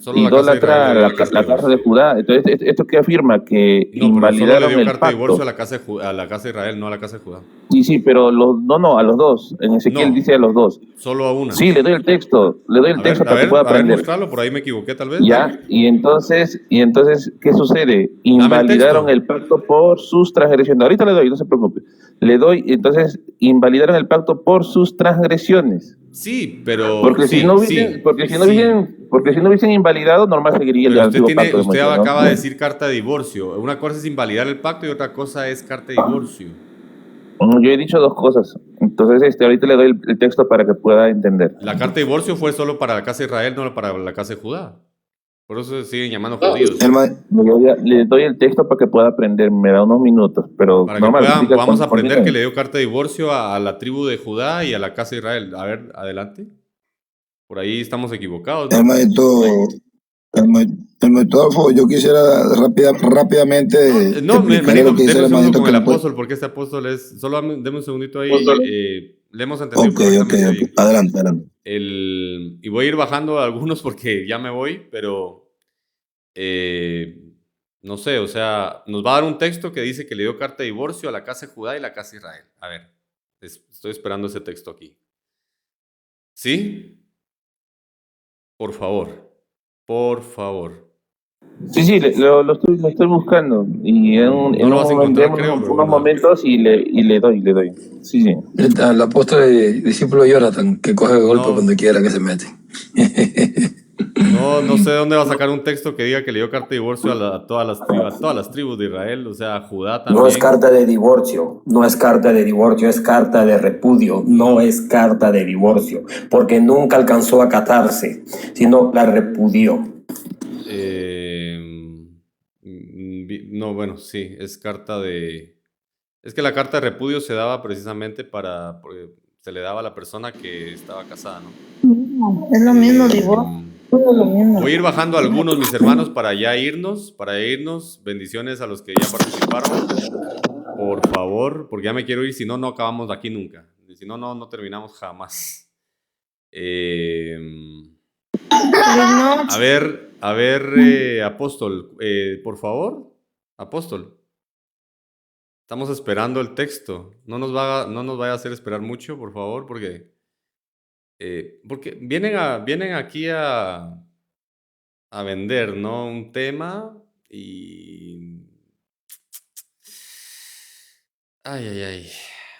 Solo la casa de Israel le dio carta de la casa de divorcio. Judá. Entonces, esto que afirma que No, pero solo le invalidaron dio el carta de divorcio a pacto. la casa de Israel, no a la casa de Judá. Sí, pero no, a los dos. En Ezequiel dice a No, los dos. solo a una. Sí, le doy el texto para que pueda A ver, aprender. mostrarlo, por ahí me equivoqué tal vez, ¿Ya? dale. Y entonces, ¿qué sucede? Dame el Invalidaron texto. el pacto por sus transgresiones. Ahorita le doy, no se preocupe. Le doy, entonces, invalidaron el pacto por sus transgresiones. Sí, pero Porque si no sí, hubiesen, sí, porque si no sí. hubiesen, porque si no hubiesen invalidado, normal seguiría el Pero antiguo pacto de usted Moisés, ¿no? acaba de decir carta de divorcio. Una cosa es invalidar el pacto y otra cosa es carta de divorcio. Yo he dicho dos cosas. Entonces, ahorita le doy el texto para que pueda entender. La carta de divorcio fue solo para la casa de Israel, no para la casa de Judá. Por eso se siguen llamando judíos. Le doy el texto para que pueda aprender. Me da unos minutos, pero Para que normal. podamos aprender que Continúe. le dio carta de divorcio a la tribu de Judá y a la casa de Israel. A ver, adelante. Por ahí estamos equivocados, ¿no? El maestro Adolfo, yo quisiera rápidamente No, explicarle lo que dice deme un el segundo maestro con que el no puede. apóstol, porque este apóstol es. Solo deme un segundito ahí. Le hemos entendido Ok, correctamente bien. adelante. Y voy a ir bajando algunos porque ya me voy, pero no sé, o sea, nos va a dar un texto que dice que le dio carta de divorcio a la casa de Judá y la casa de Israel. A ver, estoy esperando ese texto aquí. ¿Sí? Por favor. Por favor. Sí, lo estoy buscando. Y No lo vas a encontrar, creo, pero unos bueno, dale. momentos y le doy. Sí. El apóstol y discípulo Jonathan, que coge golpe No, cuando quiera que se mete. no sé de dónde va a sacar un texto que diga que le dio carta de divorcio a todas las tribus de Israel, o sea, a Judá No es también. carta de divorcio, no es carta de divorcio, es carta de repudio, no es carta de divorcio, porque nunca alcanzó a casarse, sino la repudió. No, bueno, sí, es carta de... Es que la carta de repudio se daba precisamente porque se le daba a la persona que estaba casada, ¿no? Es lo mismo, divorcio. Voy a ir bajando algunos, mis hermanos, para irnos. Bendiciones a los que ya participaron. Por favor, porque ya me quiero ir, si no, no acabamos aquí nunca. Si no, no terminamos jamás. A ver, apóstol, por favor, apóstol. Estamos esperando el texto. No nos vaya a hacer esperar mucho, por favor, porque vienen aquí a vender, ¿no? Un tema y... Ay.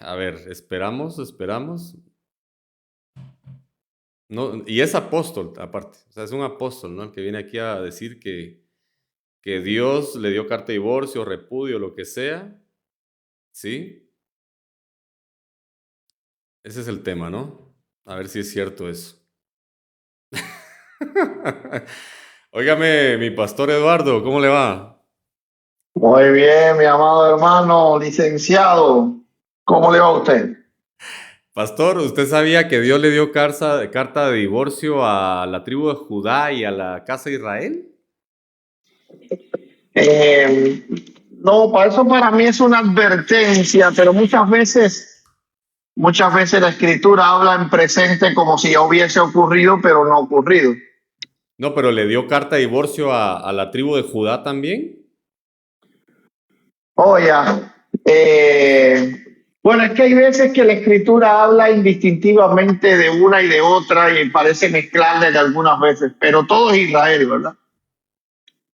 A ver, esperamos. No, y es apóstol, aparte. O sea, es un apóstol, ¿no? El que viene aquí a decir que Dios le dio carta de divorcio, repudio, lo que sea. ¿Sí? Ese es el tema, ¿no? A ver si es cierto eso. Óigame, mi pastor Eduardo, ¿cómo le va? Muy bien, mi amado hermano, licenciado. ¿Cómo le va a usted? Pastor, ¿usted sabía que Dios le dio carta de divorcio a la tribu de Judá y a la casa de Israel? No, para mí es una advertencia, pero muchas veces la escritura habla en presente como si ya hubiese ocurrido, pero no ha ocurrido. No, pero le dio carta de divorcio a la tribu de Judá también. Oye, bueno, es que hay veces que la escritura habla indistintivamente de una y de otra y parece mezclarle algunas veces, pero todo es Israel, ¿verdad?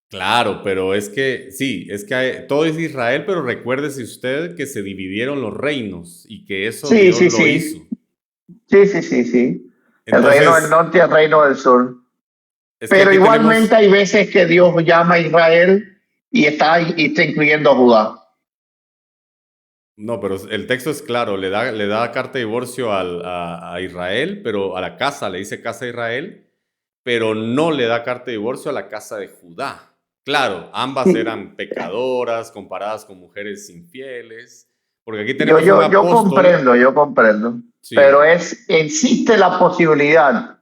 Claro, pero es que todo es Israel, pero recuérdese usted que se dividieron los reinos y que eso Sí, Dios sí, lo sí. hizo. Sí. El Entonces, reino del norte y el reino del sur. es que Pero aquí igualmente hay veces que Dios llama a Israel y está incluyendo a Judá. No, pero el texto es claro, le da carta de divorcio a Israel, pero a la casa, le dice casa de Israel, pero no le da carta de divorcio a la casa de Judá. Claro, ambas eran pecadoras, comparadas con mujeres infieles, porque aquí tenemos un apóstol. Yo comprendo. Sí. Pero existe la posibilidad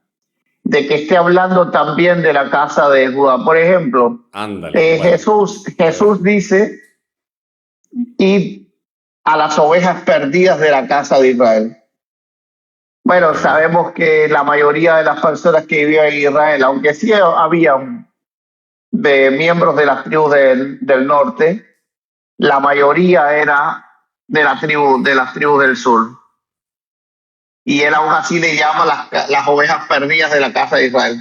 de que esté hablando también de la casa de Judá. Por ejemplo, Ándale, bueno. Jesús dice, id a las ovejas perdidas de la casa de Israel. Bueno, Ok. sabemos que la mayoría de las personas que vivían en Israel, aunque sí había de miembros de las tribus del norte, la mayoría era de las tribus del sur. Y él aún así le llama las ovejas perdidas de la casa de Israel.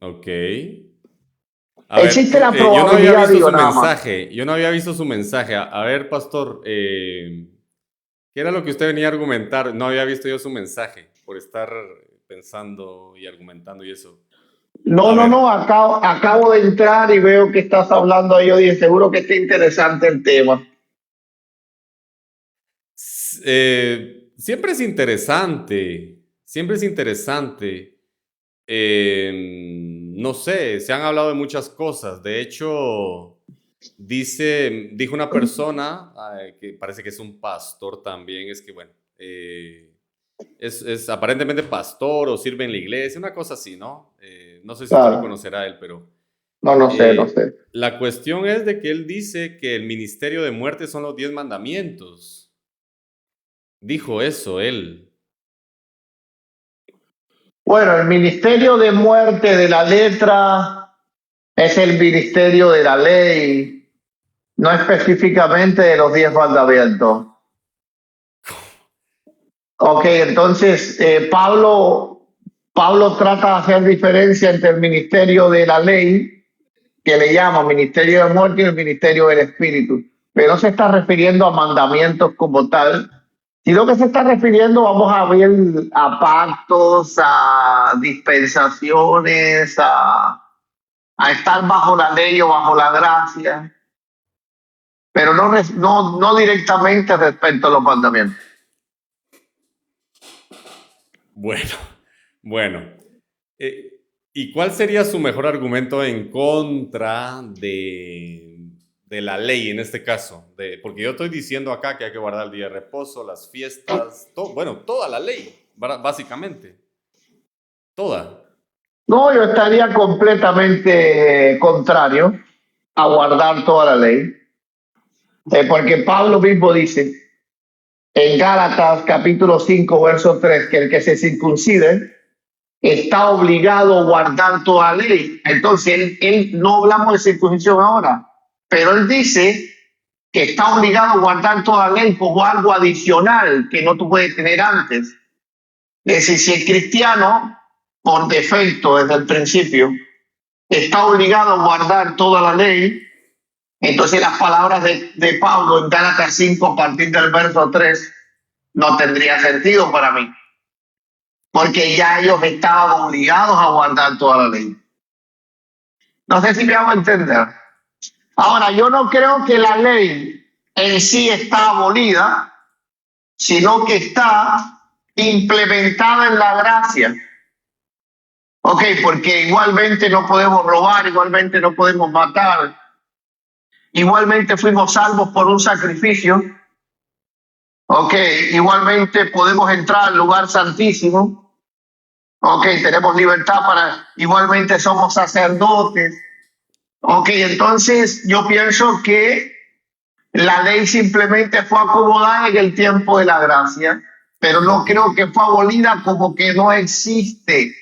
Ok. A ver, Existe la yo no había probabilidad, visto digo, su nada más. mensaje. Yo no había visto su mensaje. A ver, pastor, ¿qué era lo que usted venía a argumentar? No había visto yo su mensaje por estar pensando y argumentando y eso. No, A no, no, ver, acabo de entrar y veo que estás hablando ahí. Yo dije, seguro que está interesante el tema. siempre es interesante. Siempre es interesante. No sé, se han hablado de muchas cosas. De hecho, dijo una persona que parece que es un pastor también, es que bueno, es aparentemente pastor o sirve en la iglesia, una cosa así, ¿no? No sé si usted lo Claro, conocerá a él, pero no, no sé, no eh, sé. la cuestión es de que él dice que el ministerio de muerte son los 10 mandamientos. Dijo eso él. Bueno, el ministerio de muerte de la letra es el ministerio de la ley, no específicamente de los 10 mandamientos. Ok, entonces Pablo trata de hacer diferencia entre el ministerio de la ley, que le llama ministerio de muerte, y el ministerio del espíritu. Pero no se está refiriendo a mandamientos como tal, sino que se está refiriendo, vamos a ver, a pactos, a dispensaciones, a estar bajo la ley o bajo la gracia, pero no directamente respecto a los mandamientos. Bueno, bueno. ¿Y cuál sería su mejor argumento en contra de la ley en este caso? Porque yo estoy diciendo acá que hay que guardar el día de reposo, las fiestas, bueno, toda la ley, básicamente. Toda. No, yo estaría completamente contrario a guardar toda la ley, porque Pablo mismo dice en Gálatas capítulo 5 verso 3 que el que se circuncide está obligado a guardar toda la ley. Entonces, él no hablamos de circuncisión ahora, pero él dice que está obligado a guardar toda la ley como algo adicional que no tú puedes tener antes. Es decir, si el cristiano, por defecto desde el principio, está obligado a guardar toda la ley, entonces las palabras de Pablo en Gálatas 5 a partir del verso 3 no tendría sentido para mí, porque ya ellos estaban obligados a guardar toda la ley. No sé si me hago entender. Ahora, yo no creo que la ley en sí está abolida, sino que está implementada en la gracia. Ok, porque igualmente no podemos robar, igualmente no podemos matar, igualmente fuimos salvos por un sacrificio. Ok, igualmente podemos entrar al lugar santísimo. Ok, tenemos libertad igualmente somos sacerdotes. Ok, entonces yo pienso que la ley simplemente fue acomodada en el tiempo de la gracia, pero no creo que fue abolida como que no existe,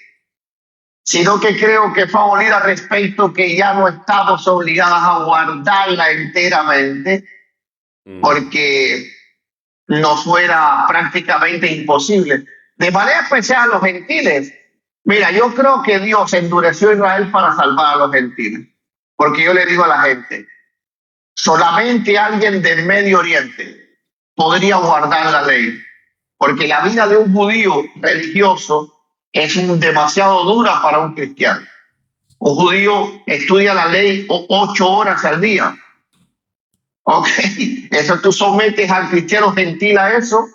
sino que creo que fue abolida respecto que ya no estamos obligados a guardarla enteramente, porque nos fuera prácticamente imposible. De manera especial a los gentiles. Mira, yo creo que Dios endureció a Israel para salvar a los gentiles, porque yo le digo a la gente, solamente alguien del Medio Oriente podría guardar la ley, porque la vida de un judío religioso es demasiado dura para un cristiano. Un judío estudia la ley 8 horas al día. Ok, eso tú sometes al cristiano gentil a eso,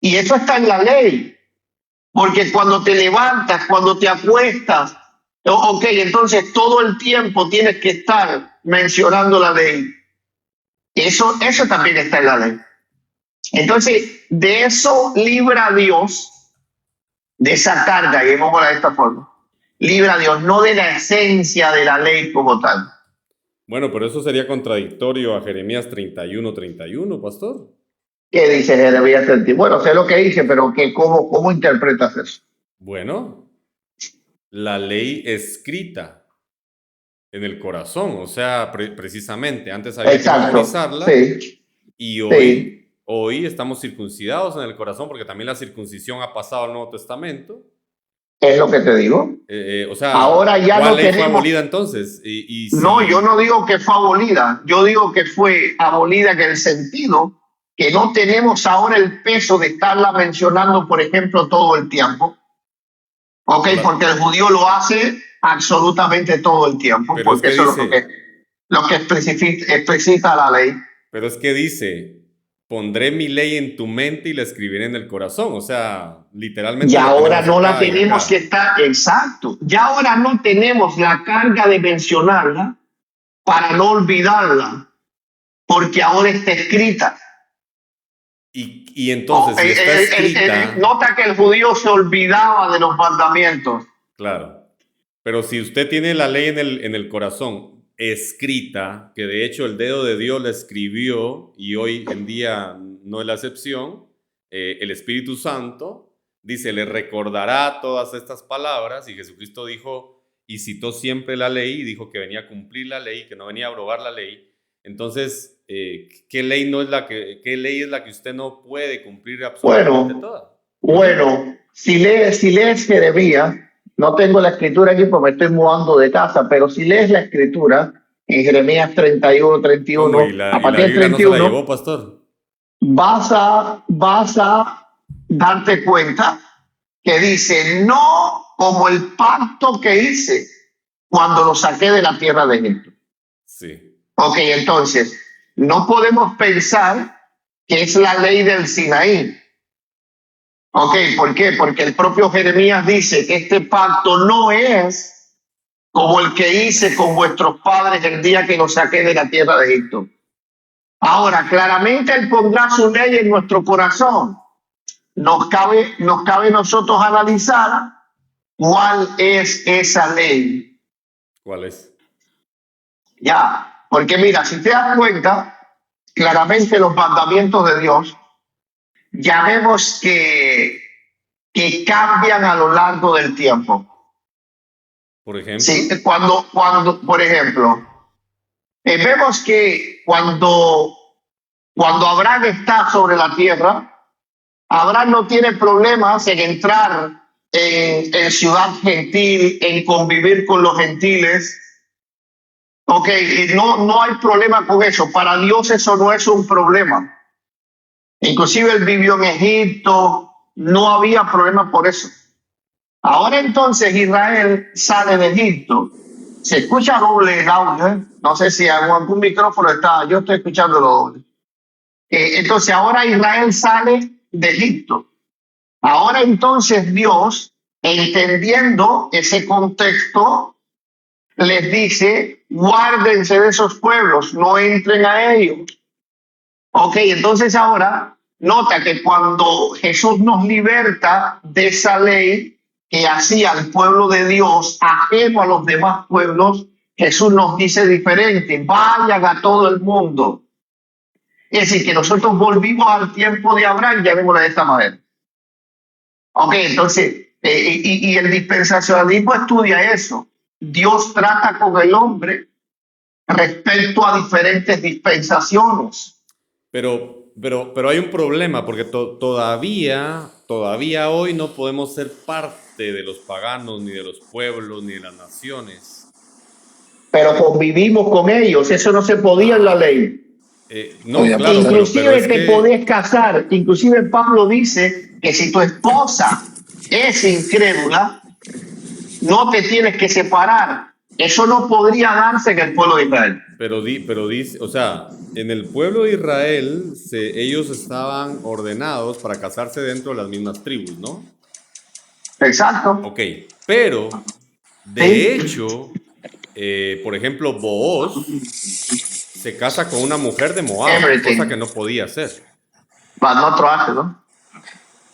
y eso está en la ley, porque cuando te levantas, cuando te acuestas, ok, entonces todo el tiempo tienes que estar mencionando la ley. Eso también está en la ley. Entonces, de eso libra a Dios, de esa carga, y vamos a de esta forma. Libra a Dios, no de la esencia de la ley como tal. Bueno, pero eso sería contradictorio a Jeremías 31:31, pastor. ¿Qué dice Jeremías 31? Bueno, sé lo que dice, pero ¿cómo interpretas eso? Bueno, la ley escrita en el corazón, o sea, precisamente, antes había que Exacto, memorizarla sí, y sí, hoy estamos circuncidados en el corazón porque también la circuncisión ha pasado al Nuevo Testamento. es lo que te digo. O sea, Ahora ya ¿cuál no ley fue tenemos. abolida entonces? Y No, si yo no digo que fue abolida, yo digo que fue abolida en el sentido que no tenemos ahora el peso de estarla mencionando, por ejemplo, todo el tiempo. Ok, la- porque el judío lo hace absolutamente todo el tiempo, pero es porque que eso es dice, lo que explicita la ley. pero es que dice, pondré mi ley en tu mente y la escribiré en el corazón. O sea, literalmente Y lo ahora tenemos no la acá y tenemos acá. que estar, exacto, ya ahora no tenemos la carga de mencionarla para no olvidarla, porque ahora está escrita. Y entonces, si está escrita, Nota que el judío se olvidaba de los mandamientos. claro, pero si usted tiene la ley en el corazón escrita, que de hecho el dedo de Dios la escribió y hoy en día no es la excepción, el Espíritu Santo dice, le recordará todas estas palabras y Jesucristo dijo y citó siempre la ley y dijo que venía a cumplir la ley, que no venía a abrogar la ley. Entonces, ¿qué ley es la que usted no puede cumplir absolutamente toda? Bueno, si lees Jeremías, no tengo la escritura aquí porque me estoy mudando de casa, pero si lees la escritura en Jeremías 31, 31, ¿Cómo? a Y la partir del Biblia no se la 31, llevó, pastor? vas a darte cuenta que dice, no como el pacto que hice cuando lo saqué de la tierra de Egipto. Sí. Ok, entonces, no podemos pensar que es la ley del Sinaí. Ok, ¿por qué? Porque el propio Jeremías dice que este pacto no es como el que hice con vuestros padres el día que los saqué de la tierra de Egipto. Ahora, claramente Él pondrá su ley en nuestro corazón. Nos cabe a nosotros analizar cuál es esa ley. ¿Cuál es? Ya, porque mira, si te das cuenta, claramente los mandamientos de Dios, ya vemos que cambian a lo largo del tiempo. Por ejemplo. Sí, por ejemplo, vemos que cuando Abraham está sobre la tierra, Abraham no tiene problemas en entrar en ciudad gentil, en convivir con los gentiles. Ok, no hay problema con eso. Para Dios eso no es un problema. Inclusive él vivió en Egipto, no había problema por eso. Ahora entonces Israel sale de Egipto. Se escucha doble el audio, ¿eh? No sé si algún micrófono está, yo estoy escuchando lo doble. Entonces ahora Israel sale de Egipto. Ahora entonces Dios, entendiendo ese contexto, les dice, guárdense de esos pueblos, no entren a ellos. Ok, entonces ahora nota que cuando Jesús nos liberta de esa ley que hacía al pueblo de Dios ajeno a los demás pueblos, Jesús nos dice diferente, vayan a todo el mundo. Es decir, que nosotros volvimos al tiempo de Abraham, llamémoslo de esta manera. Ok, entonces, y el dispensacionalismo estudia eso. Dios trata con el hombre respecto a diferentes dispensaciones. Pero hay un problema porque todavía hoy no podemos ser parte de los paganos, ni de los pueblos, ni de las naciones. Pero convivimos con ellos, eso no se podía en la ley. No, Oye, claro, Inclusive es te que podés casar, inclusive Pablo dice que si tu esposa es incrédula, no te tienes que separar. Eso no podría darse en el pueblo de Israel. pero dice, o sea, en el pueblo de Israel ellos estaban ordenados para casarse dentro de las mismas tribus, ¿no? Exacto. Ok, pero de hecho, por ejemplo, Booz se casa con una mujer de Moab, cosa que no podía hacer. Para no trabajar, ¿no?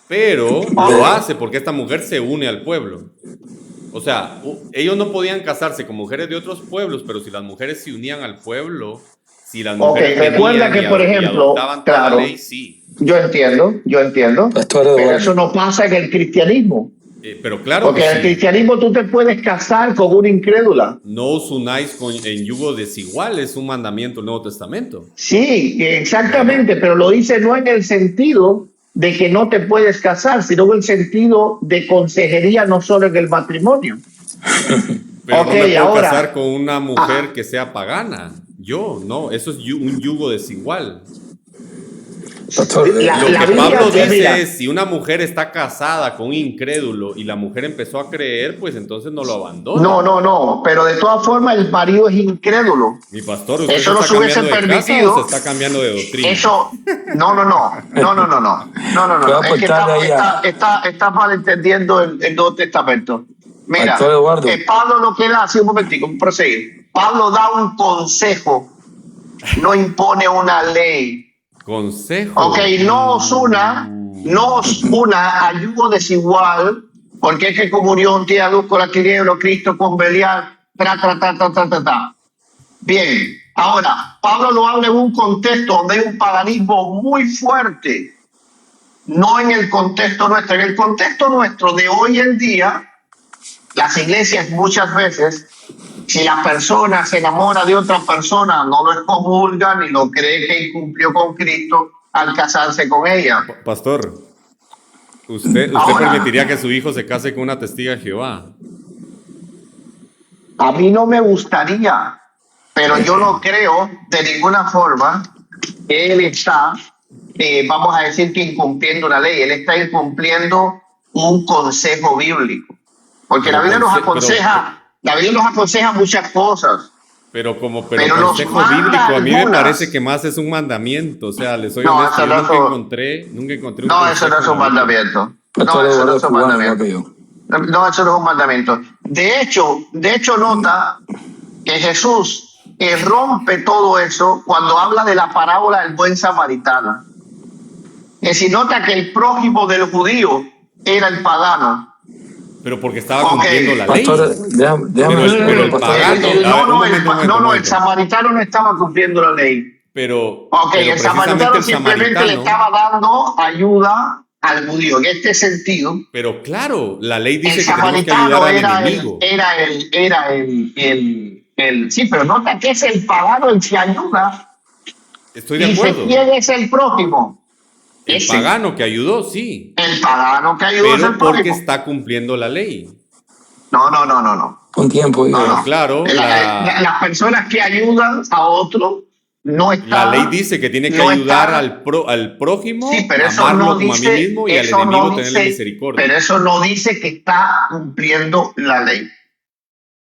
Pero lo hace porque esta mujer se une al pueblo. O sea, ellos no podían casarse con mujeres de otros pueblos, pero si las mujeres se unían al pueblo, Si las Ok, mujeres recuerda venían que, por y ejemplo, adoptaban toda claro, la ley, sí. yo entiendo, Pastor pero Eduardo. eso no pasa en el cristianismo. Pero claro Porque que en el sí. cristianismo tú te puedes casar con una incrédula. No os unáis en yugo desigual, es un mandamiento del Nuevo Testamento. Sí, exactamente, pero lo dice no en el sentido de que no te puedes casar, sino en el sentido de consejería, no solo en el matrimonio. Pero Ok, no me puedo ahora, casar con una mujer que sea pagana. Yo, no, eso es un yugo desigual. Pastor, Lo la que Biblia, Pablo dice mira, es, si una mujer está casada con un incrédulo y la mujer empezó a creer, pues entonces no lo abandona. no, pero de todas formas el marido es incrédulo. Mi pastor, ¿usted Eso se no está se hubiese cambiando de casa o permitido. se está cambiando de doctrina? Eso, no. Puedo Es que aportarle ahí a está malentendiendo el Nuevo Testamento. Mira, Pastor Eduardo. Pablo lo que él hace, un momentico, proseguir. Pablo da un consejo, no impone una ley. Consejo. Ok, no os una a yugo desigual, porque es que comunión tiene a luz con la tiniebla, Cristo con Belial, ta. Bien, ahora, Pablo lo habla en un contexto donde hay un paganismo muy fuerte, no en el contexto nuestro. En el contexto nuestro de hoy en día, las iglesias muchas veces, si la persona se enamora de otra persona, no lo excomulga ni lo cree que incumplió con Cristo al casarse con ella. Pastor, ¿usted Ahora, permitiría que su hijo se case con una testiga de Jehová? a mí no me gustaría, pero yo no creo de ninguna forma que él está, vamos a decir que incumpliendo una ley, él está incumpliendo un consejo bíblico. Porque la Biblia nos aconseja muchas cosas. Pero Pero nos consejo manda bíblico, a mí me algunas. parece que más es un mandamiento. O sea, les soy No, honesto, eso yo no nunca es un- encontré un No, eso no es consejo un en la Biblia. mandamiento. Pastor No, eso no Eduardo es un cubano, igual mandamiento. que yo. No, eso no es un mandamiento. De hecho, nota que Jesús rompe todo eso cuando habla de la parábola del buen samaritano. Que si nota que el prójimo del judío era el pagano. Pero porque estaba Ok. cumpliendo la ley. Pastor, déjame Pero el pastor. pagano, un momento. El samaritano no estaba cumpliendo la ley. Pero El samaritano precisamente el simplemente le samaritano. estaba dando ayuda al judío. En este sentido, Pero claro, la ley el dice que tenemos que samaritano ayudar al era enemigo. sí, pero nota que es el pagano el que ayuda. Estoy de Dice, acuerdo. ¿quién es el prójimo? El Ese. pagano que ayudó, sí. El pagano que ayuda es Pero el porque prójimo. está cumpliendo la ley. No. Un tiempo, hijo. No. Claro, Las personas que ayudan a otro no están. la ley dice que tiene que no ayudar están- al prójimo, Sí, pero eso amarlo no como a mí dice, mismo y al eso enemigo no tenerle dice, misericordia. pero eso no dice que está cumpliendo la ley.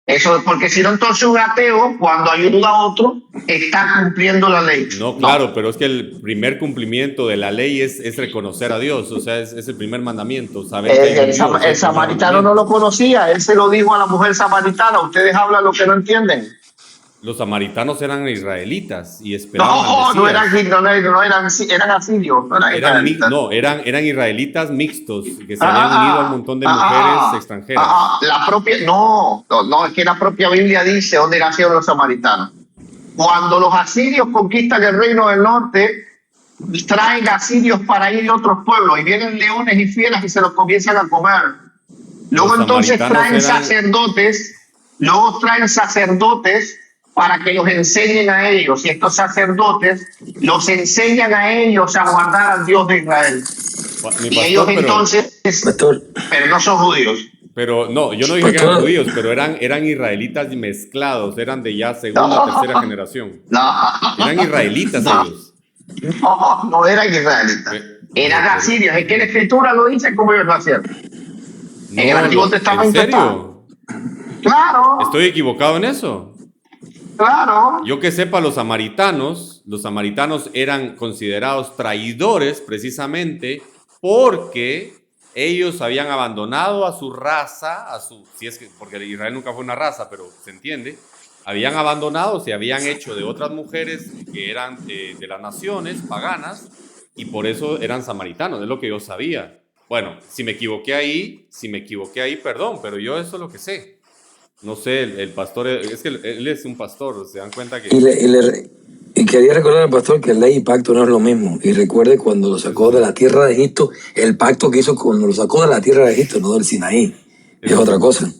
Eso, porque si no, entonces un ateo, cuando ayuda a otro, está cumpliendo la ley. No, claro, pero es que el primer cumplimiento de la ley es reconocer a Dios, o sea, es el primer mandamiento. Saber que hay un Dios, es El primer samaritano no mandamiento. lo conocía, él se lo dijo a la mujer samaritana. Ustedes hablan lo que no entienden. Los samaritanos eran israelitas y esperaban al No Mesías. eran asirios, no eran israelitas. Eran israelitas mixtos que se habían unido a un montón de mujeres extranjeras. Es que la propia Biblia dice dónde nacieron los samaritanos. Cuando los asirios conquistan el reino del norte, traen asirios para ir a otros pueblos y vienen leones y fieras y se los comienzan a comer. Luego Los entonces samaritanos traen sacerdotes para que los enseñen a ellos, y estos sacerdotes los enseñan a ellos a guardar al Dios de Israel. Mi Y ellos pastor, entonces, Pastor, pero no son judíos. pero no, yo no dije que eran Pastor. judíos, pero eran israelitas mezclados, eran de ya segunda, tercera generación. Eran israelitas ellos. No eran israelitas, eran asirios. Es que la escritura lo dice como ellos lo hacían. En el Antiguo Testamento ¿En serio? Claro, ¿Estoy equivocado en eso? claro. Yo que sepa, los samaritanos eran considerados traidores precisamente porque ellos habían abandonado a su raza, porque Israel nunca fue una raza, pero se entiende, habían abandonado, se habían hecho de otras mujeres que eran de las naciones paganas y por eso eran samaritanos, es lo que yo sabía. Bueno, si me equivoqué ahí, perdón, pero yo eso es lo que sé. No sé, el pastor, es que él es un pastor, se dan cuenta que... y quería recordar al pastor que ley y pacto no es lo mismo. Y recuerde cuando lo sacó de la tierra de Egipto, el pacto que hizo cuando lo sacó de la tierra de Egipto, no del Sinaí. Es otra cosa.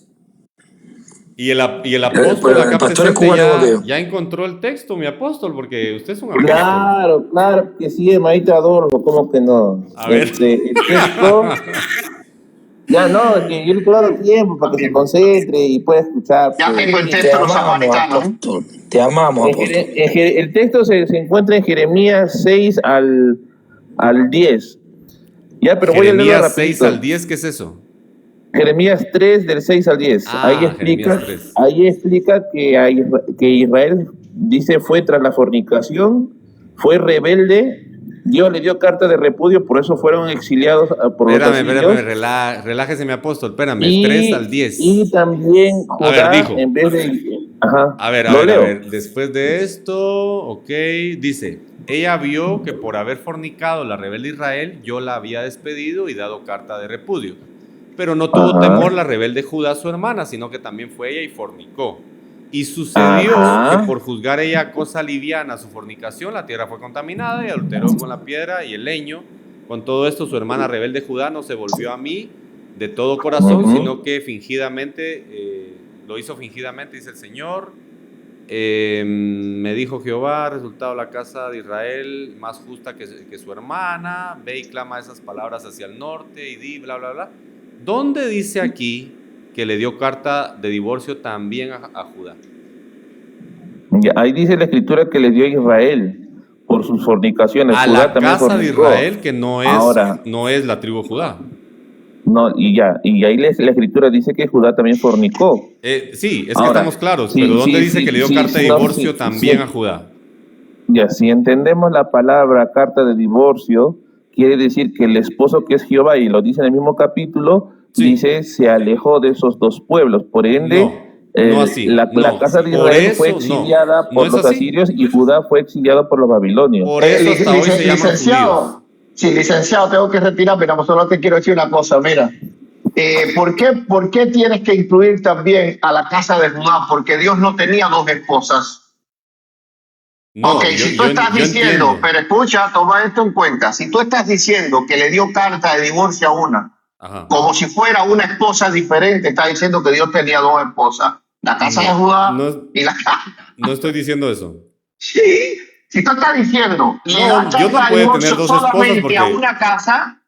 Y el apóstol Pero el acá pastor es presente cubano igual que yo. ya encontró el texto, mi apóstol, porque usted es un apóstol. Claro que sí, hermanito Adolfo, ¿cómo que no? A ver. El texto, ya no, que yo le estoy dando tiempo para que se concentre y pueda escuchar. Ya tengo el Te texto de los amamos, samaritanos. apóstol. Te amamos, apóstol. El texto se encuentra en Jeremías 6 al 10. Ya, pero voy a leerlo Jeremías 6 rapidito. al 10, ¿qué es eso? Jeremías 3 del 6 al 10. Jeremías 3. Ahí explica que Israel, dice, fue tras la fornicación, fue rebelde, Dios le dio carta de repudio, por eso fueron exiliados por los asirios. Relájese, mi apóstol, espérame, 3 al 10. Y también Judá, dijo. en vez de... Ajá, A ver, después de esto, ok, dice, ella vio que por haber fornicado la rebelde Israel, yo la había despedido y dado carta de repudio. Pero no tuvo temor la rebelde Judá, su hermana, sino que también fue ella y fornicó. Y sucedió que por juzgar ella cosa liviana su fornicación, la tierra fue contaminada y adulteró con la piedra y el leño. Con todo esto, su hermana rebelde Judá no se volvió a mí de todo corazón, sino que fingidamente, lo hizo fingidamente, dice el Señor. Me dijo Jehová, resultado la casa de Israel más justa que su hermana. Ve y clama esas palabras hacia el norte y di bla, bla, bla. ¿Dónde dice aquí que le dio carta de divorcio también a Judá? Ahí dice la escritura que le dio a Israel por sus fornicaciones. A Judá la también casa de fornicó. Israel, que no es la tribu Judá. No, y ahí la escritura dice que Judá también fornicó. Sí, es que estamos claros, pero ¿dónde dice que le dio carta de divorcio también a Judá? Ya, si entendemos la palabra carta de divorcio, quiere decir que el esposo, que es Jehová, y lo dice en el mismo capítulo, dice, se alejó de esos dos pueblos. Por ende, no así. La casa de Israel fue exiliada por los asirios y Judá fue exiliado por los babilonios. Por eso hasta hoy se llaman judíos. Sí, licenciado, tengo que retirarme, pero solo te quiero decir una cosa, mira. ¿Por qué tienes que incluir también a la casa de Judá? Porque Dios no tenía dos esposas. No, si tú estás diciendo, entiendo. pero escucha, toma esto en cuenta, si tú estás diciendo que le dio carta de divorcio a una, como si fuera una esposa diferente, estás diciendo que Dios tenía dos esposas, la casa de Judá y la casa. No estoy diciendo eso. Sí, si tú estás diciendo que Dios no puede tener dos esposas porque a una casa,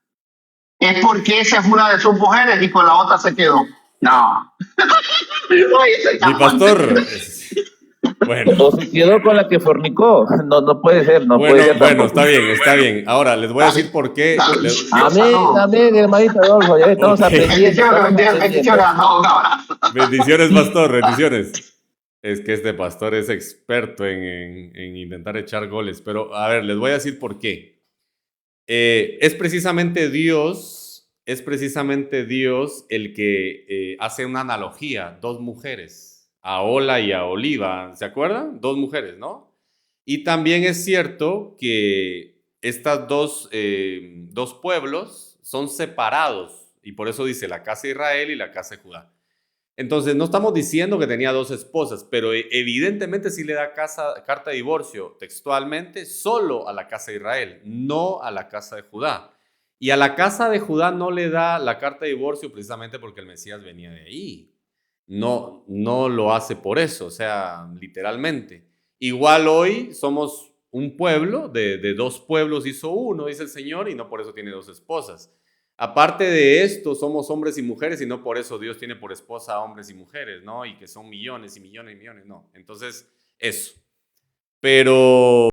es porque esa es una de sus mujeres y con la otra se quedó. No. Mi pastor. Bueno. O se quedó con la que fornicó. No puede ser. Bueno, está bien. Ahora, les voy a decir por qué. Amén, hermanito Adolfo. Ya estamos aprendiendo. Bendiciones, pastor, bendiciones. Es que este pastor es experto en intentar echar goles. Pero, a ver, les voy a decir por qué. Es precisamente Dios el que hace una analogía. Dos mujeres. A Ola y a Oliva, ¿se acuerdan? Dos mujeres, ¿no? Y también es cierto que estas dos pueblos son separados, y por eso dice la casa de Israel y la casa de Judá. Entonces, no estamos diciendo que tenía dos esposas, pero evidentemente sí le da carta de divorcio textualmente solo a la casa de Israel, no a la casa de Judá. Y a la casa de Judá no le da la carta de divorcio precisamente porque el Mesías venía de ahí. No lo hace por eso, o sea, literalmente. Igual hoy somos un pueblo, de dos pueblos hizo uno, dice el Señor, y no por eso tiene dos esposas. Aparte de esto, somos hombres y mujeres, y no por eso Dios tiene por esposa a hombres y mujeres, ¿no? Y que son millones y millones y millones, no. Entonces, eso. Pero